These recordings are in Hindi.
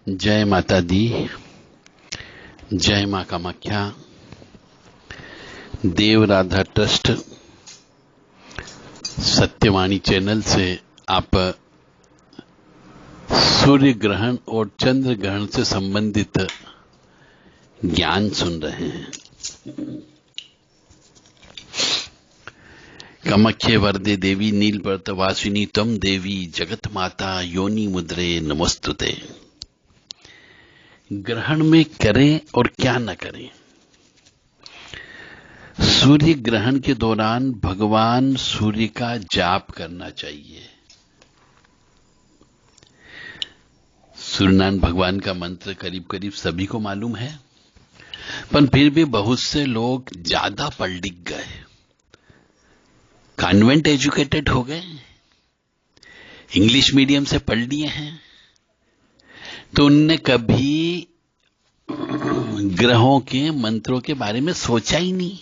जय माता दी, जय मां कामाख्या। देव राधा ट्रस्ट सत्यवाणी चैनल से आप सूर्य ग्रहण और चंद्र ग्रहण से संबंधित ज्ञान सुन रहे हैं। कामाख्ये वरदे देवी नीलपर्वत वासिनी तम देवी जगत माता योनि मुद्रे नमोस्तुते। ग्रहण में करें और क्या न करें। सूर्य ग्रहण के दौरान भगवान सूर्य का जाप करना चाहिए। सूर्यनारायण भगवान का मंत्र करीब करीब सभी को मालूम है, पर फिर भी बहुत से लोग ज्यादा पढ़ लिख गए, कॉन्वेंट एजुकेटेड हो गए, इंग्लिश मीडियम से पढ़ लिए हैं, तो उनने कभी ग्रहों के मंत्रों के बारे में सोचा ही नहीं,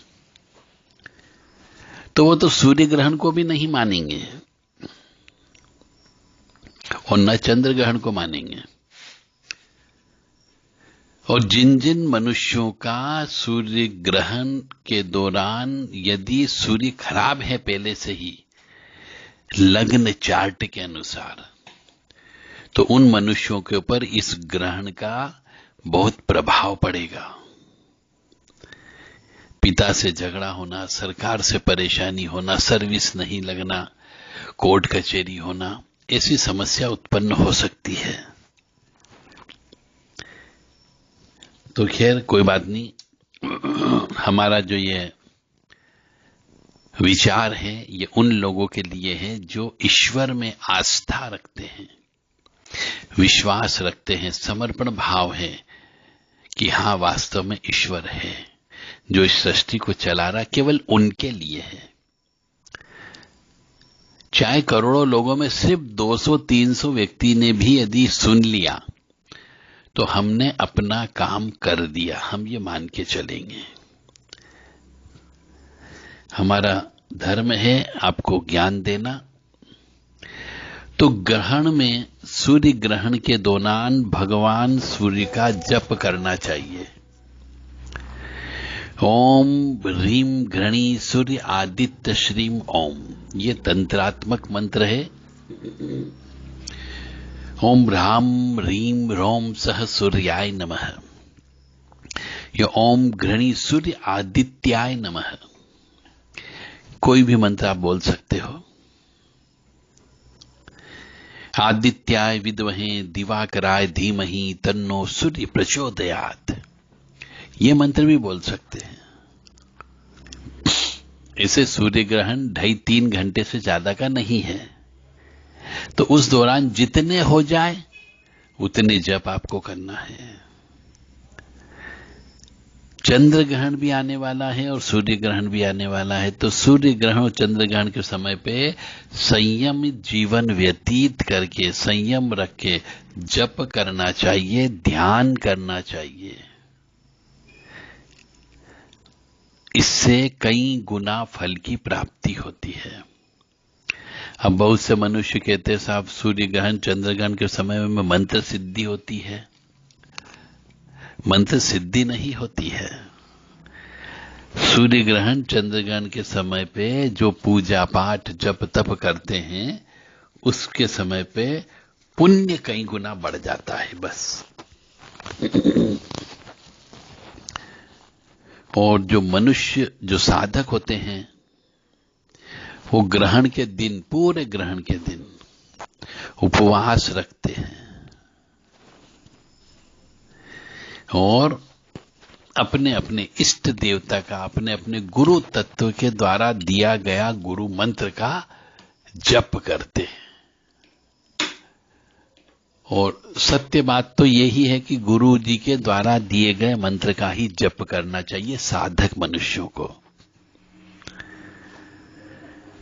तो वो तो सूर्य ग्रहण को भी नहीं मानेंगे और न चंद्र ग्रहण को मानेंगे। और जिन जिन मनुष्यों का सूर्य ग्रहण के दौरान यदि सूर्य खराब है पहले से ही लग्न चार्ट के अनुसार, तो उन मनुष्यों के ऊपर इस ग्रहण का बहुत प्रभाव पड़ेगा। पिता से झगड़ा होना, सरकार से परेशानी होना, सर्विस नहीं लगना, कोर्ट कचहरी होना, ऐसी समस्या उत्पन्न हो सकती है। तो खैर कोई बात नहीं। हमारा जो ये विचार है ये उन लोगों के लिए है जो ईश्वर में आस्था रखते हैं, विश्वास रखते हैं, समर्पण भाव है कि हां वास्तव में ईश्वर है जो इस सृष्टि को चला रहा, केवल उनके लिए है। चाहे करोड़ों लोगों में सिर्फ 200-300 व्यक्ति ने भी यदि सुन लिया तो हमने अपना काम कर दिया, हम ये मान के चलेंगे। हमारा धर्म है आपको ज्ञान देना। तो ग्रहण में, सूर्य ग्रहण के दौरान भगवान सूर्य का जप करना चाहिए। ओम ह्रीम घृणी सूर्य आदित्य श्रीम ओम, ये तंत्रात्मक मंत्र है। ओम ह्राम ह्रीम रोम सह सूर्याय नमः, ये ओम घृणी सूर्य आदित्याय नमः। कोई भी मंत्र आप बोल सकते हो। आदित्याय विद्महे दिवाकराय धीमहि तन्नो सूर्य प्रचोदयात्, ये मंत्र भी बोल सकते हैं। इसे सूर्य ग्रहण 2.5-3 घंटे से ज्यादा का नहीं है, तो उस दौरान जितने हो जाए उतने जप आपको करना है। चंद्र ग्रहण भी आने वाला है और सूर्य ग्रहण भी आने वाला है, तो सूर्य ग्रहण और चंद्र ग्रहण के समय पे संयमित जीवन व्यतीत करके, संयम रख के जप करना चाहिए, ध्यान करना चाहिए। इससे कई गुना फल की प्राप्ति होती है। अब बहुत से मनुष्य कहते हैं साहब सूर्य ग्रहण चंद्र ग्रहण के समय में मंत्र सिद्धि होती है। मंत्र सिद्धि नहीं होती है। सूर्य ग्रहण चंद्र ग्रहण के समय पे जो पूजा पाठ जप तप करते हैं उसके समय पे पुण्य कई गुना बढ़ जाता है बस। और जो मनुष्य, जो साधक होते हैं, वो ग्रहण के दिन, पूरे ग्रहण के दिन उपवास रखते हैं और अपने अपने इष्ट देवता का, अपने अपने गुरु तत्व के द्वारा दिया गया गुरु मंत्र का जप करते हैं। और सत्य बात तो यही है कि गुरु जी के द्वारा दिए गए मंत्र का ही जप करना चाहिए साधक मनुष्यों को।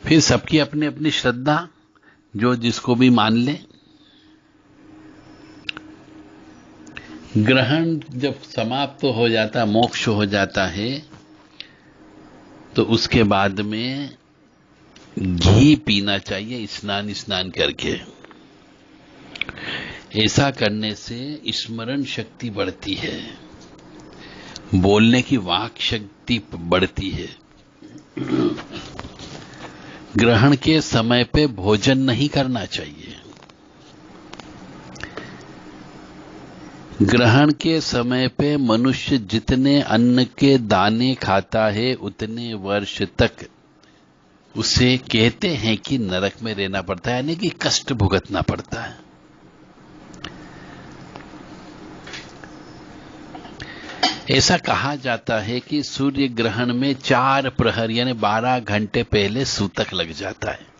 फिर सबकी अपनी अपनी श्रद्धा, जो जिसको भी मान ले। ग्रहण जब समाप्त हो जाता, मोक्ष हो जाता है, तो उसके बाद में घी पीना चाहिए स्नान करके। ऐसा करने से स्मरण शक्ति बढ़ती है, बोलने की वाक शक्ति बढ़ती है। ग्रहण के समय पे भोजन नहीं करना चाहिए। ग्रहण के समय पे मनुष्य जितने अन्न के दाने खाता है उतने वर्ष तक उसे कहते हैं कि नरक में रहना पड़ता है, यानी कि कष्ट भुगतना पड़ता है। ऐसा कहा जाता है कि सूर्य ग्रहण में 4 प्रहर यानी 12 घंटे पहले सूतक लग जाता है,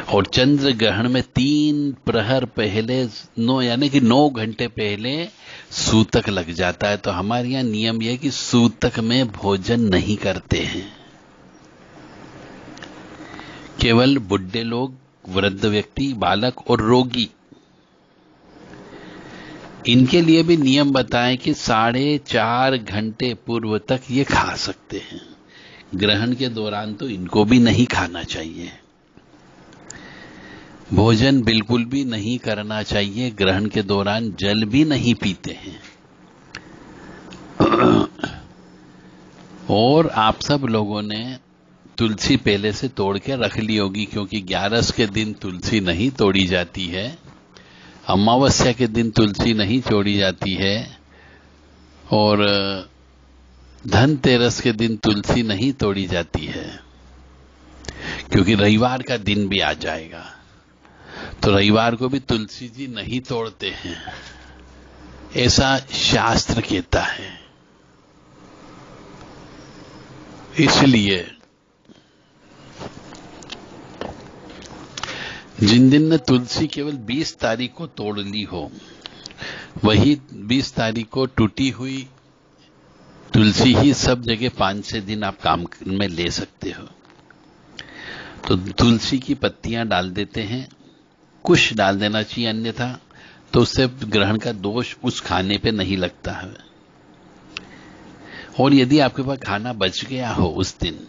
और चंद्र ग्रहण में 3 प्रहर पहले 9 यानी कि 9 घंटे पहले सूतक लग जाता है। तो हमारे यहाँ नियम यह है कि सूतक में भोजन नहीं करते हैं। केवल बुढ़े लोग, वृद्ध व्यक्ति, बालक और रोगी, इनके लिए भी नियम बताएं कि 4.5 घंटे पूर्व तक ये खा सकते हैं। ग्रहण के दौरान तो इनको भी नहीं खाना चाहिए। भोजन बिल्कुल भी नहीं करना चाहिए। ग्रहण के दौरान जल भी नहीं पीते हैं। और आप सब लोगों ने तुलसी पहले से तोड़ के रख ली होगी, क्योंकि 11 के दिन तुलसी नहीं तोड़ी जाती है, अमावस्या के दिन तुलसी नहीं तोड़ी जाती है, और धनतेरस के दिन तुलसी नहीं तोड़ी जाती है, क्योंकि रविवार का दिन भी आ जाएगा। तो रविवार को भी तुलसी जी नहीं तोड़ते हैं, ऐसा शास्त्र कहता है। इसलिए जिन दिन ने तुलसी केवल 20 तारीख को तोड़ ली हो, वही 20 तारीख को टूटी हुई तुलसी ही सब जगह 5-6 दिन आप काम में ले सकते हो। तो तुलसी की पत्तियां डाल देते हैं, कुछ डाल देना चाहिए, अन्यथा तो उससे ग्रहण का दोष उस खाने पे नहीं लगता है। और यदि आपके पास खाना बच गया हो उस दिन,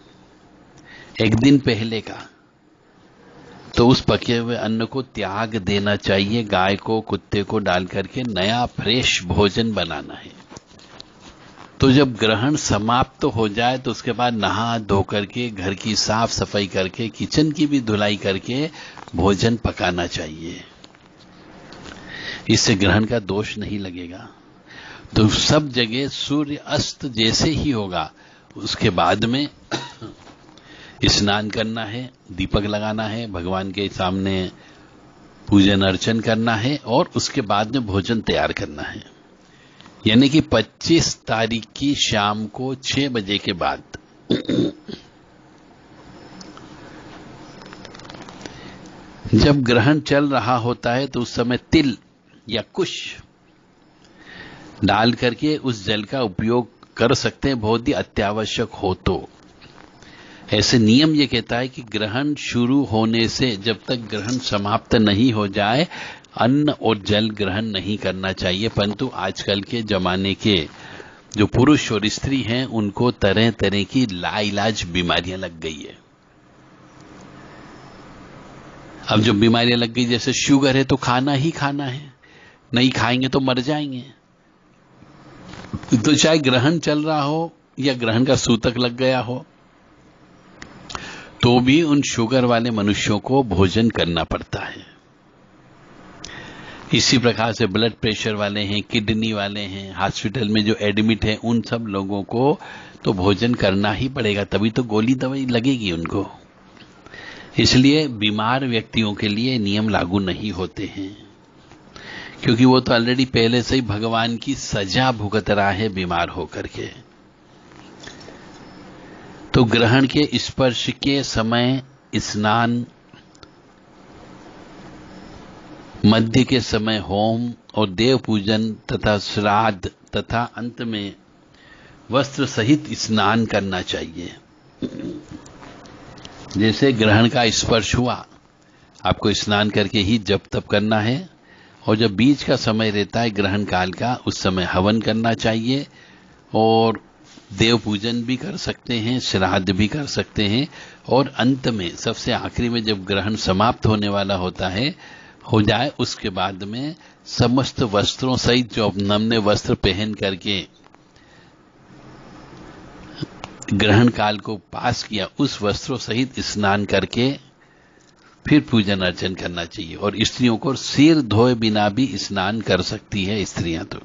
एक दिन पहले का, तो उस पके हुए अन्न को त्याग देना चाहिए। गाय को, कुत्ते को डाल करके नया फ्रेश भोजन बनाना है। तो जब ग्रहण समाप्त हो जाए तो उसके बाद नहा धो करके, घर की साफ सफाई करके, किचन की भी धुलाई करके भोजन पकाना चाहिए। इससे ग्रहण का दोष नहीं लगेगा। तो सब जगह सूर्य अस्त जैसे ही होगा उसके बाद में स्नान करना है, दीपक लगाना है, भगवान के सामने पूजन अर्चन करना है, और उसके बाद में भोजन तैयार करना है। यानी कि 25 तारीख की शाम को 6 बजे के बाद जब ग्रहण चल रहा होता है तो उस समय तिल या कुश डाल करके उस जल का उपयोग कर सकते हैं, बहुत ही अत्यावश्यक हो तो। ऐसे नियम ये कहता है कि ग्रहण शुरू होने से जब तक ग्रहण समाप्त नहीं हो जाए अन्न और जल ग्रहण नहीं करना चाहिए। परंतु आजकल के जमाने के जो पुरुष और स्त्री हैं उनको तरह तरह की लाइलाज बीमारियां लग गई है। अब जो बीमारियां लग गई, जैसे शुगर है तो खाना ही खाना है, नहीं खाएंगे तो मर जाएंगे। तो चाहे ग्रहण चल रहा हो या ग्रहण का सूतक लग गया हो, तो भी उन शुगर वाले मनुष्यों को भोजन करना पड़ता है। इसी प्रकार से ब्लड प्रेशर वाले हैं, किडनी वाले हैं, हॉस्पिटल में जो एडमिट हैं, उन सब लोगों को तो भोजन करना ही पड़ेगा, तभी तो गोली दवाई लगेगी उनको। इसलिए बीमार व्यक्तियों के लिए नियम लागू नहीं होते हैं, क्योंकि वो तो ऑलरेडी पहले से ही भगवान की सजा भुगत रहा है बीमार होकर के। तो ग्रहण के स्पर्श के समय स्नान, मध्य के समय होम और देव पूजन तथा श्राद्ध तथा अंत में वस्त्र सहित स्नान करना चाहिए। जैसे ग्रहण का स्पर्श हुआ, आपको स्नान करके ही जप तप करना है, और जब बीच का समय रहता है ग्रहण काल का, उस समय हवन करना चाहिए, और देव पूजन भी कर सकते हैं, श्राद्ध भी कर सकते हैं, और अंत में सबसे आखिरी में जब ग्रहण समाप्त होने वाला होता है हो जाए उसके बाद में समस्त वस्त्रों सहित जो नमने वस्त्र पहन करके ग्रहण काल को पास किया, उस वस्त्रों सहित स्नान करके फिर पूजन अर्चन करना चाहिए। और स्त्रियों को सिर धोए बिना भी स्नान कर सकती है स्त्रियां। तो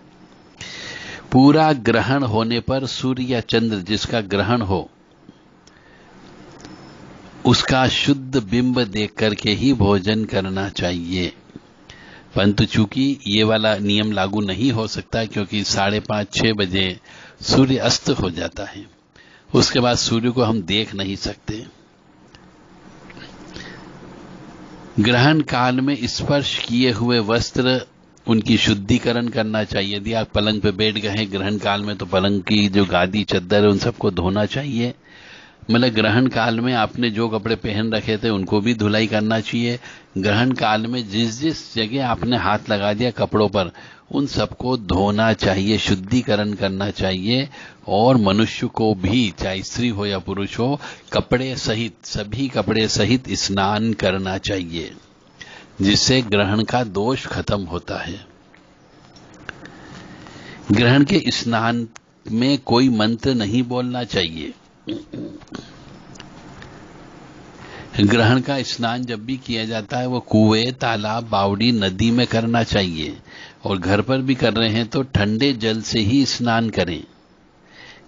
पूरा ग्रहण होने पर सूर्य या चंद्र जिसका ग्रहण हो उसका शुद्ध बिंब देख करके ही भोजन करना चाहिए। परंतु चूंकि ये वाला नियम लागू नहीं हो सकता, क्योंकि 5:30-6 बजे सूर्य अस्त हो जाता है, उसके बाद सूर्य को हम देख नहीं सकते। ग्रहण काल में स्पर्श किए हुए वस्त्र उनकी शुद्धिकरण करना चाहिए। यदि आप पलंग पे बैठ गए हैं ग्रहण काल में, तो पलंग की जो गादी चद्दर है उन सबको धोना चाहिए। मतलब ग्रहण काल में आपने जो कपड़े पहन रखे थे उनको भी धुलाई करना चाहिए। ग्रहण काल में जिस जिस जगह आपने हाथ लगा दिया कपड़ों पर, उन सबको धोना चाहिए, शुद्धिकरण करना चाहिए। और मनुष्य को भी, चाहे स्त्री हो या पुरुष हो, कपड़े सहित, सभी कपड़े सहित स्नान करना चाहिए, जिससे ग्रहण का दोष खत्म होता है। ग्रहण के स्नान में कोई मंत्र नहीं बोलना चाहिए। ग्रहण का स्नान जब भी किया जाता है वो कुएं, तालाब, बावड़ी, नदी में करना चाहिए। और घर पर भी कर रहे हैं तो ठंडे जल से ही स्नान करें,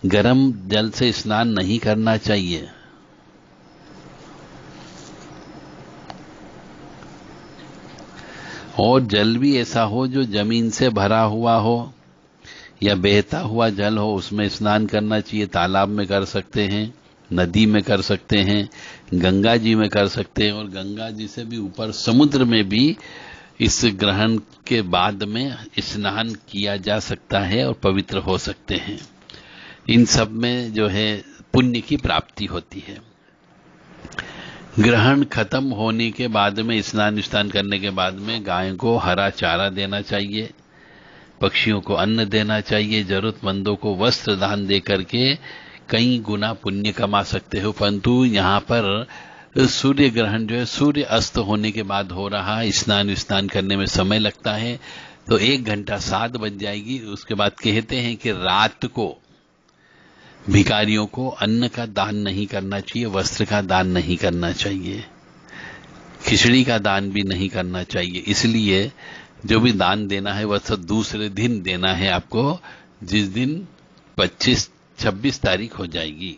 गर्म जल से स्नान नहीं करना चाहिए। और जल भी ऐसा हो जो जमीन से भरा हुआ हो या बहता हुआ जल हो, उसमें स्नान करना चाहिए। तालाब में कर सकते हैं, नदी में कर सकते हैं, गंगा जी में कर सकते हैं, और गंगा जी से भी ऊपर समुद्र में भी इस ग्रहण के बाद में स्नान किया जा सकता है और पवित्र हो सकते हैं। इन सब में जो है पुण्य की प्राप्ति होती है। ग्रहण खत्म होने के बाद में, स्नान करने के बाद में गायों को हरा चारा देना चाहिए, पक्षियों को अन्न देना चाहिए, जरूरतमंदों को वस्त्र दान दे करके कई गुना पुण्य कमा सकते हो। परंतु यहाँ पर सूर्य ग्रहण जो है सूर्य अस्त होने के बाद हो रहा है, स्नान करने में समय लगता है, तो 1 घंटा 7 बज जाएगी। उसके बाद कहते हैं कि रात को भिखारियों को अन्न का दान नहीं करना चाहिए, वस्त्र का दान नहीं करना चाहिए, खिचड़ी का दान भी नहीं करना चाहिए। इसलिए जो भी दान देना है वह सब दूसरे दिन देना है आपको, जिस दिन 26 तारीख हो जाएगी।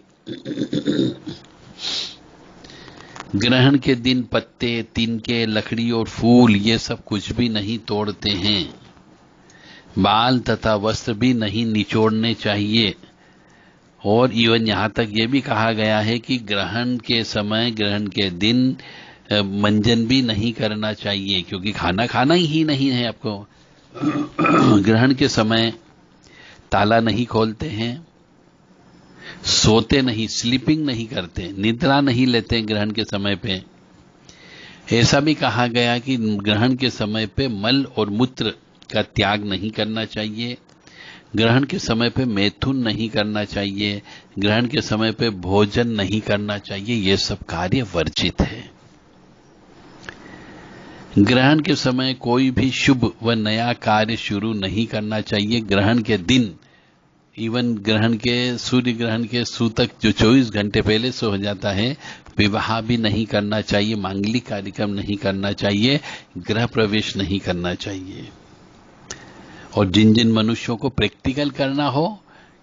ग्रहण के दिन पत्ते, तिनके, लकड़ी और फूल ये सब कुछ भी नहीं तोड़ते हैं। बाल तथा वस्त्र भी नहीं निचोड़ने चाहिए। और इवन यहां तक ये भी कहा गया है कि ग्रहण के समय, ग्रहण के दिन मंजन भी नहीं करना चाहिए, क्योंकि खाना ही नहीं है आपको। ग्रहण के समय ताला नहीं खोलते हैं, सोते नहीं, स्लीपिंग नहीं करते, निद्रा नहीं लेते ग्रहण के समय पे। ऐसा भी कहा गया कि ग्रहण के समय पे मल और मूत्र का त्याग नहीं करना चाहिए, ग्रहण के समय पे मैथुन नहीं करना चाहिए, ग्रहण के समय पे भोजन नहीं करना चाहिए। ये सब कार्य वर्जित है। ग्रहण के समय कोई भी शुभ व नया कार्य शुरू नहीं करना चाहिए। ग्रहण के दिन, इवन ग्रहण के, सूर्य ग्रहण के सूतक जो 24 घंटे पहले से हो जाता है, विवाह भी नहीं करना चाहिए, मांगलिक कार्यक्रम नहीं करना चाहिए, गृह प्रवेश नहीं करना चाहिए। और जिन जिन मनुष्यों को प्रैक्टिकल करना हो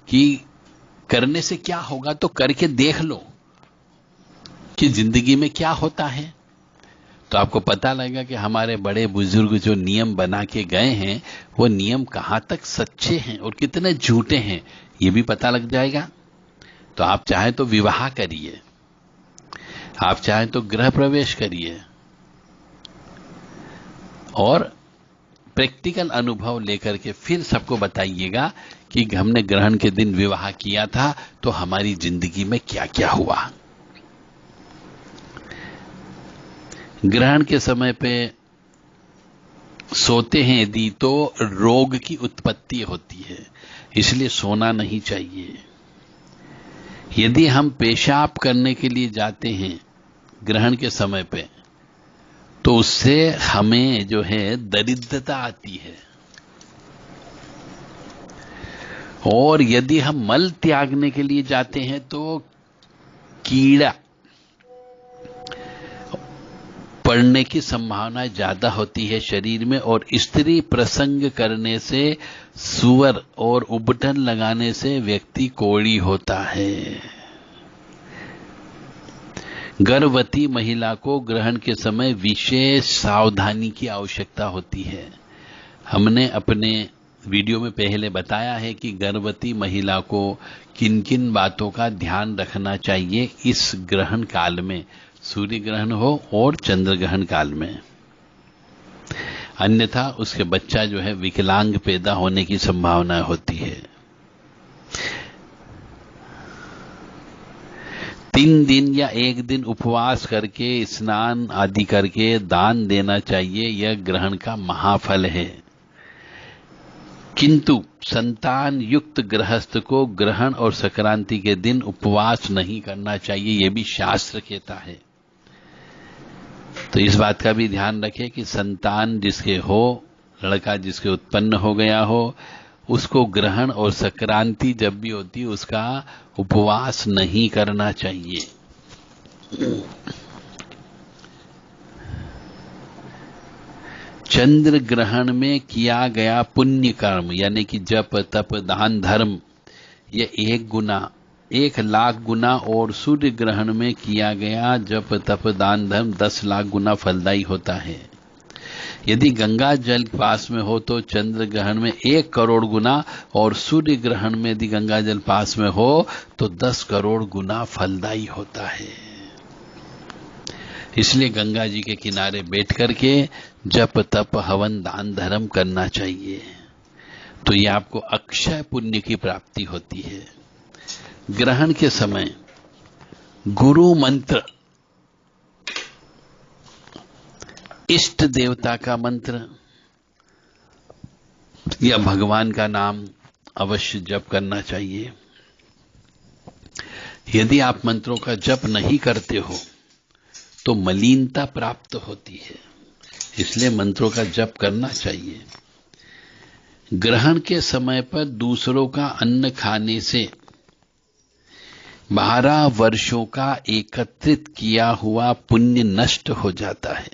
कि करने से क्या होगा, तो करके देख लो कि जिंदगी में क्या होता है, तो आपको पता लगेगा कि हमारे बड़े बुजुर्ग जो नियम बना के गए हैं वो नियम कहां तक सच्चे हैं और कितने झूठे हैं, ये भी पता लग जाएगा। तो आप चाहे तो विवाह करिए, आप चाहे तो गृह प्रवेश करिए, और प्रैक्टिकल अनुभव लेकर के फिर सबको बताइएगा कि हमने ग्रहण के दिन विवाह किया था तो हमारी जिंदगी में क्या क्या हुआ। ग्रहण के समय पे सोते हैं यदि तो रोग की उत्पत्ति होती है, इसलिए सोना नहीं चाहिए। यदि हम पेशाब करने के लिए जाते हैं ग्रहण के समय पे, तो उससे हमें जो है दरिद्रता आती है। और यदि हम मल त्यागने के लिए जाते हैं तो कीड़ा पड़ने की संभावना ज्यादा होती है शरीर में, और स्त्री प्रसंग करने से, सुअर और उबटन लगाने से व्यक्ति कोढ़ी होता है। गर्भवती महिला को ग्रहण के समय विशेष सावधानी की आवश्यकता होती है। हमने अपने वीडियो में पहले बताया है कि गर्भवती महिला को किन किन बातों का ध्यान रखना चाहिए इस ग्रहण काल में, सूर्य ग्रहण हो और चंद्र ग्रहण काल में, अन्यथा उसके बच्चा जो है विकलांग पैदा होने की संभावना होती है। 3 दिन या 1 दिन उपवास करके, स्नान आदि करके दान देना चाहिए। यह ग्रहण का महाफल है। किंतु संतान युक्त गृहस्थ को ग्रहण और संक्रांति के दिन उपवास नहीं करना चाहिए, यह भी शास्त्र कहता है। तो इस बात का भी ध्यान रखें कि संतान जिसके हो, लड़का जिसके उत्पन्न हो गया हो, उसको ग्रहण और संक्रांति जब भी होती है उसका उपवास नहीं करना चाहिए। चंद्र ग्रहण में किया गया पुण्य कर्म यानी कि जप तप दान धर्म, ये 1 लाख गुना, और सूर्य ग्रहण में किया गया जप तप दान धर्म 10 लाख गुना फलदायी होता है। यदि गंगा जल पास में हो तो चंद्र ग्रहण में 1 करोड़ गुना, और सूर्य ग्रहण में यदि गंगा जल पास में हो तो 10 करोड़ गुना फलदायी होता है। इसलिए गंगा जी के किनारे बैठ करके जप तप हवन दान धर्म करना चाहिए, तो ये आपको अक्षय पुण्य की प्राप्ति होती है। ग्रहण के समय गुरु मंत्र, इष्ट देवता का मंत्र या भगवान का नाम अवश्य जप करना चाहिए। यदि आप मंत्रों का जप नहीं करते हो तो मलिनता प्राप्त होती है, इसलिए मंत्रों का जप करना चाहिए। ग्रहण के समय पर दूसरों का अन्न खाने से 12 वर्षों का एकत्रित किया हुआ पुण्य नष्ट हो जाता है,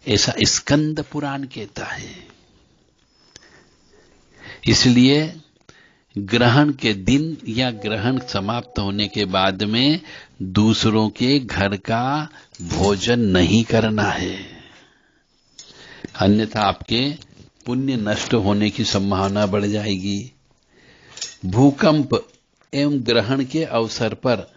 ऐसा स्कंद पुराण कहता है। इसलिए ग्रहण के दिन या ग्रहण समाप्त होने के बाद में दूसरों के घर का भोजन नहीं करना है, अन्यथा आपके पुण्य नष्ट होने की संभावना बढ़ जाएगी। भूकंप एवं ग्रहण के अवसर पर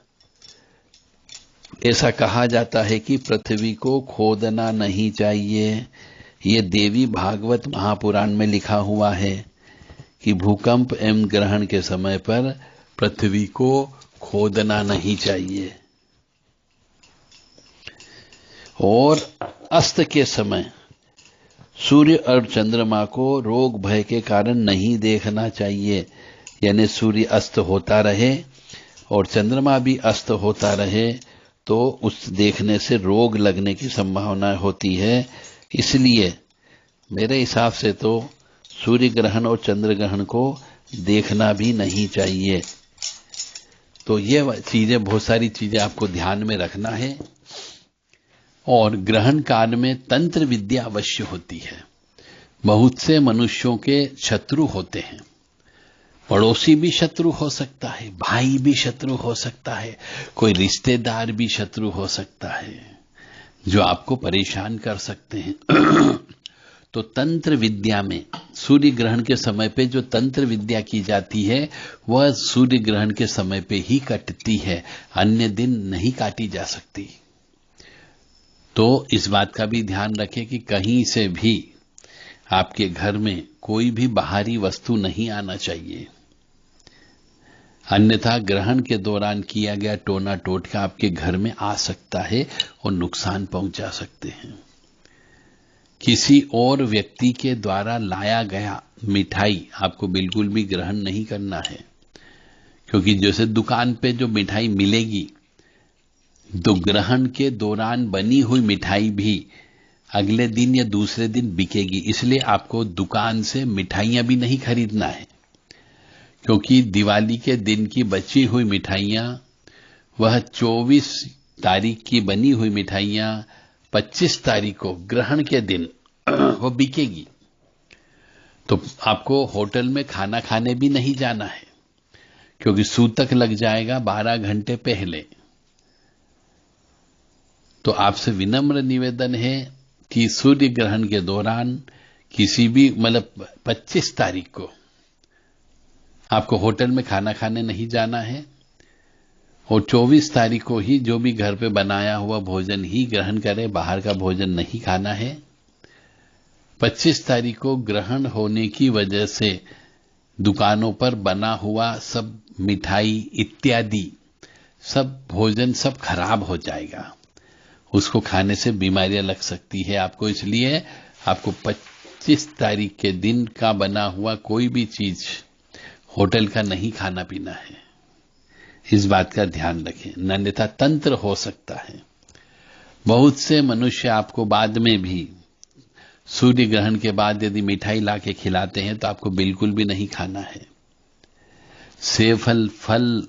ऐसा कहा जाता है कि पृथ्वी को खोदना नहीं चाहिए। ये देवी भागवत महापुराण में लिखा हुआ है कि भूकंप एवं ग्रहण के समय पर पृथ्वी को खोदना नहीं चाहिए। और अस्त के समय सूर्य और चंद्रमा को रोग भय के कारण नहीं देखना चाहिए, यानी सूर्य अस्त होता रहे और चंद्रमा भी अस्त होता रहे तो उस देखने से रोग लगने की संभावना होती है। इसलिए मेरे हिसाब से तो सूर्य ग्रहण और चंद्र ग्रहण को देखना भी नहीं चाहिए। तो ये चीजें, बहुत सारी चीजें आपको ध्यान में रखना है। और ग्रहण काल में तंत्र विद्या अवश्य होती है। बहुत से मनुष्यों के शत्रु होते हैं, पड़ोसी भी शत्रु हो सकता है, भाई भी शत्रु हो सकता है, कोई रिश्तेदार भी शत्रु हो सकता है जो आपको परेशान कर सकते हैं। तो तंत्र विद्या में सूर्य ग्रहण के समय पे जो तंत्र विद्या की जाती है वह सूर्य ग्रहण के समय पे ही कटती है, अन्य दिन नहीं काटी जा सकती। तो इस बात का भी ध्यान रखें कि कहीं से भी आपके घर में कोई भी बाहरी वस्तु नहीं आना चाहिए, अन्यथा ग्रहण के दौरान किया गया टोना टोटका आपके घर में आ सकता है और नुकसान पहुंचा सकते हैं। किसी और व्यक्ति के द्वारा लाया गया मिठाई आपको बिल्कुल भी ग्रहण नहीं करना है, क्योंकि जैसे दुकान पे जो मिठाई मिलेगी तो ग्रहण के दौरान बनी हुई मिठाई भी अगले दिन या दूसरे दिन बिकेगी। इसलिए आपको दुकान से मिठाइयां भी नहीं खरीदना है, क्योंकि दिवाली के दिन की बची हुई मिठाइयां, वह 24 तारीख की बनी हुई मिठाइयां 25 तारीख को ग्रहण के दिन वो बिकेगी। तो आपको होटल में खाना खाने भी नहीं जाना है, क्योंकि सूतक लग जाएगा 12 घंटे पहले। तो आपसे विनम्र निवेदन है कि सूर्य ग्रहण के दौरान किसी भी 25 तारीख को आपको होटल में खाना खाने नहीं जाना है, और 24 तारीख को ही जो भी घर पे बनाया हुआ भोजन ही ग्रहण करें, बाहर का भोजन नहीं खाना है। 25 तारीख को ग्रहण होने की वजह से दुकानों पर बना हुआ सब मिठाई इत्यादि सब भोजन सब खराब हो जाएगा, उसको खाने से बीमारियां लग सकती है आपको। इसलिए आपको 25 तारीख के दिन का बना हुआ कोई भी चीज होटल का नहीं खाना पीना है, इस बात का ध्यान रखें, अन्यथा तंत्र हो सकता है। बहुत से मनुष्य आपको बाद में भी सूर्य ग्रहण के बाद यदि मिठाई लाके खिलाते हैं तो आपको बिल्कुल भी नहीं खाना है। सेब फल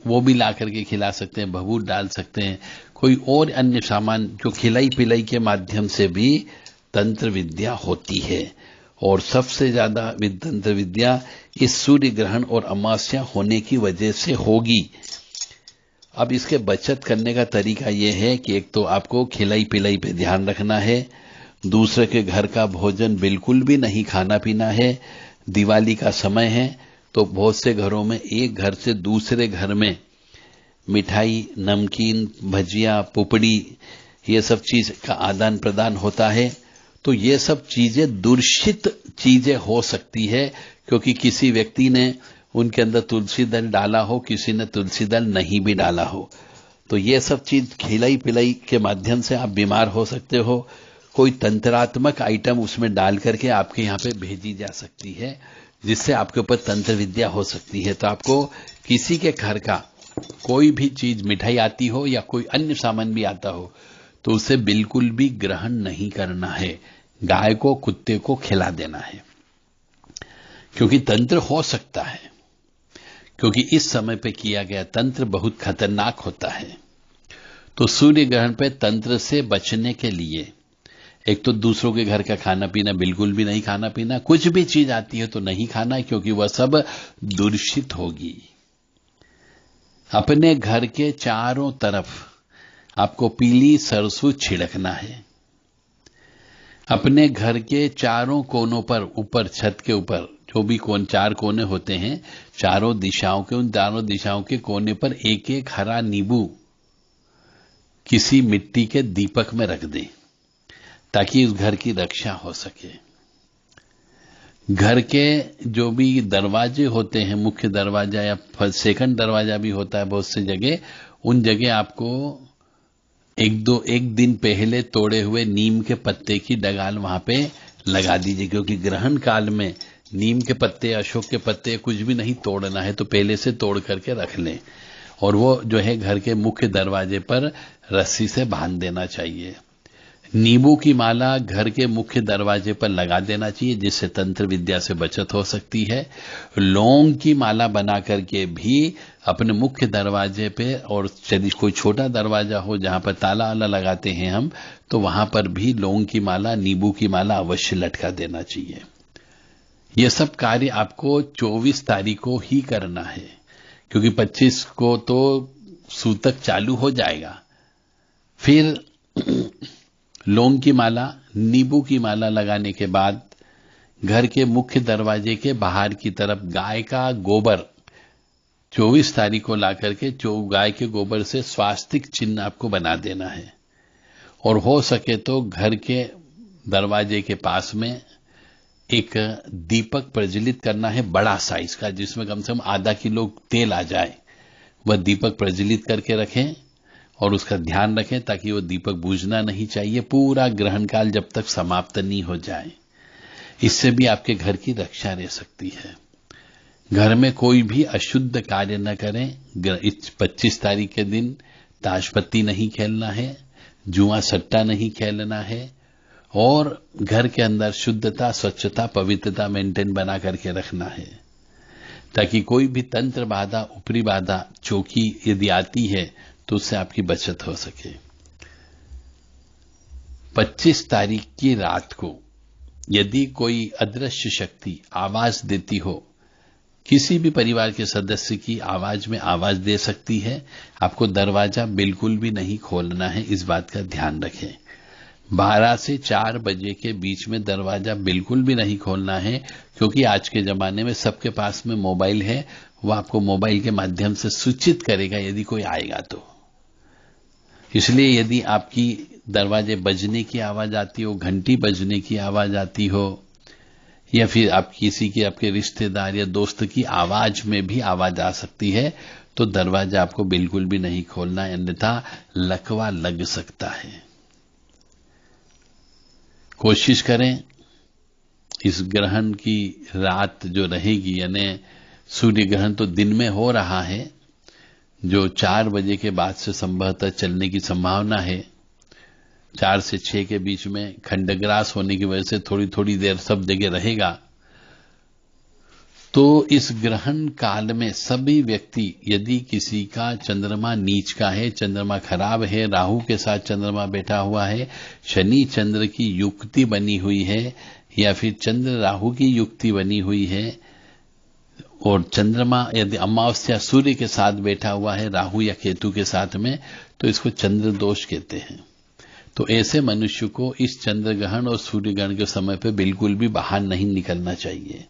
वो भी ला करके खिला सकते हैं, भभूत डाल सकते हैं, कोई और अन्य सामान जो खिलाई पिलाई के माध्यम से भी तंत्र विद्या होती है। और सबसे ज्यादा तंत्र विद्या इस सूर्य ग्रहण और अमावस्या होने की वजह से होगी। अब इसके बचत करने का तरीका यह है कि एक तो आपको खिलाई पिलाई पे ध्यान रखना है, दूसरे के घर का भोजन बिल्कुल भी नहीं खाना पीना है। दिवाली का समय है तो बहुत से घरों में एक घर से दूसरे घर में मिठाई, नमकीन, भजिया, पुपड़ी, ये सब चीज का आदान प्रदान होता है। तो ये सब चीजें दूषित चीजें हो सकती है, क्योंकि किसी व्यक्ति ने उनके अंदर तुलसी दल डाला हो, किसी ने तुलसी दल नहीं भी डाला हो। तो ये सब चीज खिलाई पिलाई के माध्यम से आप बीमार हो सकते हो। कोई तंत्रात्मक आइटम उसमें डाल करके आपके यहाँ पे भेजी जा सकती है, जिससे आपके ऊपर तंत्र विद्या हो सकती है। तो आपको किसी के घर का कोई भी चीज, मिठाई आती हो या कोई अन्य सामान भी आता हो, तो उसे बिल्कुल भी ग्रहण नहीं करना है। गाय को, कुत्ते को खिला देना है, क्योंकि तंत्र हो सकता है। क्योंकि इस समय पे किया गया तंत्र बहुत खतरनाक होता है। तो सूर्य ग्रहण पे तंत्र से बचने के लिए एक तो दूसरों के घर का खाना पीना बिल्कुल भी नहीं खाना पीना, कुछ भी चीज आती है तो नहीं खाना, क्योंकि वह सब दूषित होगी। अपने घर के चारों तरफ आपको पीली सरसों छिड़कना है। अपने घर के चारों कोनों पर, ऊपर छत के ऊपर जो भी चार कोने होते हैं, चारों दिशाओं के, उन चारों दिशाओं के कोने पर एक एक हरा नींबू किसी मिट्टी के दीपक में रख दें, ताकि उस घर की रक्षा हो सके। घर के जो भी दरवाजे होते हैं, मुख्य दरवाजा या सेकंड दरवाजा भी होता है बहुत सी जगह, उन जगह आपको एक दिन पहले तोड़े हुए नीम के पत्ते की डगाल वहां पे लगा दीजिए, क्योंकि ग्रहण काल में नीम के पत्ते, अशोक के पत्ते कुछ भी नहीं तोड़ना है, तो पहले से तोड़ करके रख लें। और वो जो है घर के मुख्य दरवाजे पर रस्सी से बांध देना चाहिए। नींबू की माला घर के मुख्य दरवाजे पर लगा देना चाहिए, जिससे तंत्र विद्या से बचत हो सकती है। लौंग की माला बना करके भी अपने मुख्य दरवाजे पे, और यदि कोई छोटा दरवाजा हो जहां पर ताला आला लगाते हैं हम, तो वहां पर भी लौंग की माला, नींबू की माला अवश्य लटका देना चाहिए। यह सब कार्य आपको 24 तारीख को ही करना है, क्योंकि 25 को तो सूतक चालू हो जाएगा। फिर लौंग की माला, नींबू की माला लगाने के बाद घर के मुख्य दरवाजे के बाहर की तरफ गाय का गोबर 24 तारीख को लाकर के गाय के गोबर से स्वास्तिक चिन्ह आपको बना देना है। और हो सके तो घर के दरवाजे के पास में एक दीपक प्रज्वलित करना है, बड़ा साइज का, जिसमें कम से कम आधा किलो तेल आ जाए। वह दीपक प्रज्वलित करके रखें और उसका ध्यान रखें, ताकि वो दीपक बुझना नहीं चाहिए पूरा ग्रहण काल जब तक समाप्त नहीं हो जाए। इससे भी आपके घर की रक्षा रह सकती है। घर में कोई भी अशुद्ध कार्य न करें। 25 तारीख के दिन ताश पत्ती नहीं खेलना है, जुआ सट्टा नहीं खेलना है, और घर के अंदर शुद्धता, स्वच्छता, पवित्रता मेंटेन बना करके रखना है, ताकि कोई भी तंत्र बाधा, ऊपरी बाधा, चौकी यदि आती है तो उससे आपकी बचत हो सके। 25 तारीख की रात को यदि कोई अदृश्य शक्ति आवाज देती हो, किसी भी परिवार के सदस्य की आवाज में आवाज दे सकती है, आपको दरवाजा बिल्कुल भी नहीं खोलना है, इस बात का ध्यान रखें। 12 से 4 बजे के बीच में दरवाजा बिल्कुल भी नहीं खोलना है, क्योंकि आज के जमाने में सबके पास में मोबाइल है, वह आपको मोबाइल के माध्यम से सूचित करेगा यदि कोई आएगा तो। इसलिए यदि आपकी दरवाजे बजने की आवाज आती हो, घंटी बजने की आवाज आती हो, या फिर आप किसी की, आपके रिश्तेदार या दोस्त की आवाज में भी आवाज आ सकती है, तो दरवाजा आपको बिल्कुल भी नहीं खोलना है, अन्यथा लकवा लग सकता है। कोशिश करें इस ग्रहण की रात जो रहेगी, यानी सूर्य ग्रहण तो दिन में हो रहा है, जो 4 बजे के बाद से संभवतः चलने की संभावना है। 4 से 6 के बीच में खंडग्रास होने की वजह से थोड़ी थोड़ी देर सब जगह रहेगा। तो इस ग्रहण काल में सभी व्यक्ति, यदि किसी का चंद्रमा नीच का है, चंद्रमा खराब है, राहु के साथ चंद्रमा बैठा हुआ है, शनि चंद्र की युक्ति बनी हुई है, या फिर चंद्र राहु की युक्ति बनी हुई है, और चंद्रमा यदि अमावस्या सूर्य के साथ बैठा हुआ है, राहु या केतु के साथ में, तो इसको चंद्र दोष कहते हैं। तो ऐसे मनुष्य को इस चंद्र ग्रहण और सूर्य ग्रहण के समय पे बिल्कुल भी बाहर नहीं निकलना चाहिए,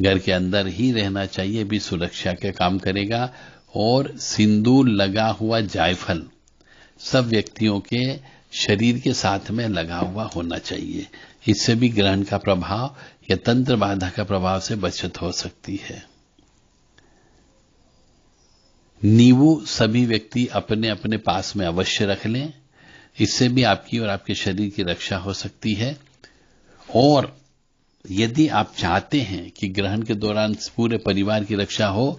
घर के अंदर ही रहना चाहिए, भी सुरक्षा के काम करेगा। और सिंदूर लगा हुआ जायफल सब व्यक्तियों के शरीर के साथ में लगा हुआ होना चाहिए, इससे भी ग्रहण का प्रभाव या तंत्र बाधा का प्रभाव से बचत हो सकती है। नींबू सभी व्यक्ति अपने अपने पास में अवश्य रख लें, इससे भी आपकी और आपके शरीर की रक्षा हो सकती है। और यदि आप चाहते हैं कि ग्रहण के दौरान पूरे परिवार की रक्षा हो,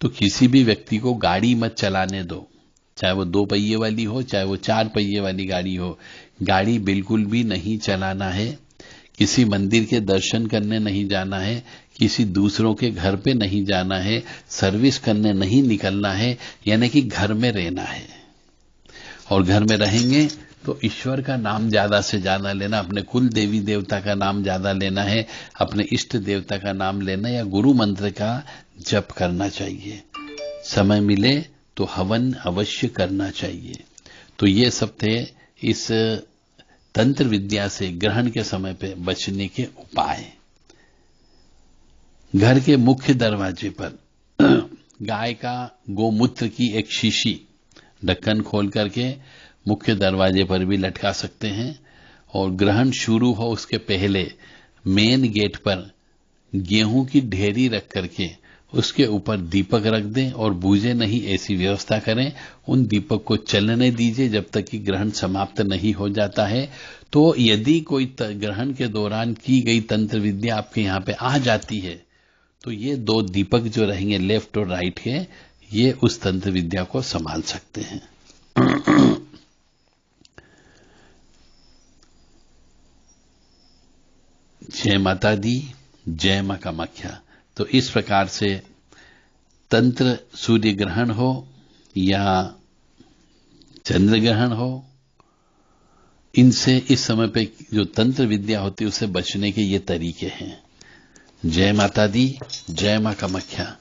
तो किसी भी व्यक्ति को गाड़ी मत चलाने दो, चाहे वो 2 पहिए वाली हो, चाहे वो 4 पहिए वाली गाड़ी हो। गाड़ी बिल्कुल भी नहीं चलाना है, किसी मंदिर के दर्शन करने नहीं जाना है, किसी दूसरों के घर पे नहीं जाना है, सर्विस करने नहीं निकलना है, यानी कि घर में रहना है। और घर में रहेंगे तो ईश्वर का नाम ज्यादा से ज्यादा लेना, अपने कुल देवी देवता का नाम ज्यादा लेना है, अपने इष्ट देवता का नाम लेना या गुरु मंत्र का जप करना चाहिए। समय मिले तो हवन अवश्य करना चाहिए। तो ये सब थे इस तंत्र विद्या से ग्रहण के समय पे बचने के उपाय। घर के मुख्य दरवाजे पर गाय का गोमूत्र की एक शीशी ढक्कन खोल करके मुख्य दरवाजे पर भी लटका सकते हैं। और ग्रहण शुरू हो उसके पहले मेन गेट पर गेहूं की ढेरी रख करके उसके ऊपर दीपक रख दें और बूझे नहीं, ऐसी व्यवस्था करें। उन दीपक को चलने दीजिए जब तक कि ग्रहण समाप्त नहीं हो जाता है। तो यदि कोई ग्रहण के दौरान की गई तंत्र विद्या आपके यहां पे आ जाती है, तो ये 2 दीपक जो रहेंगे लेफ्ट और राइट के, ये उस तंत्र विद्या को संभाल सकते हैं। जय माता दी, जय मां कामाख्या। तो इस प्रकार से तंत्र सूर्य ग्रहण हो या चंद्र ग्रहण हो, इनसे इस समय पे जो तंत्र विद्या होती है उससे बचने के ये तरीके हैं। जय माता दी, जय मां कामाख्या।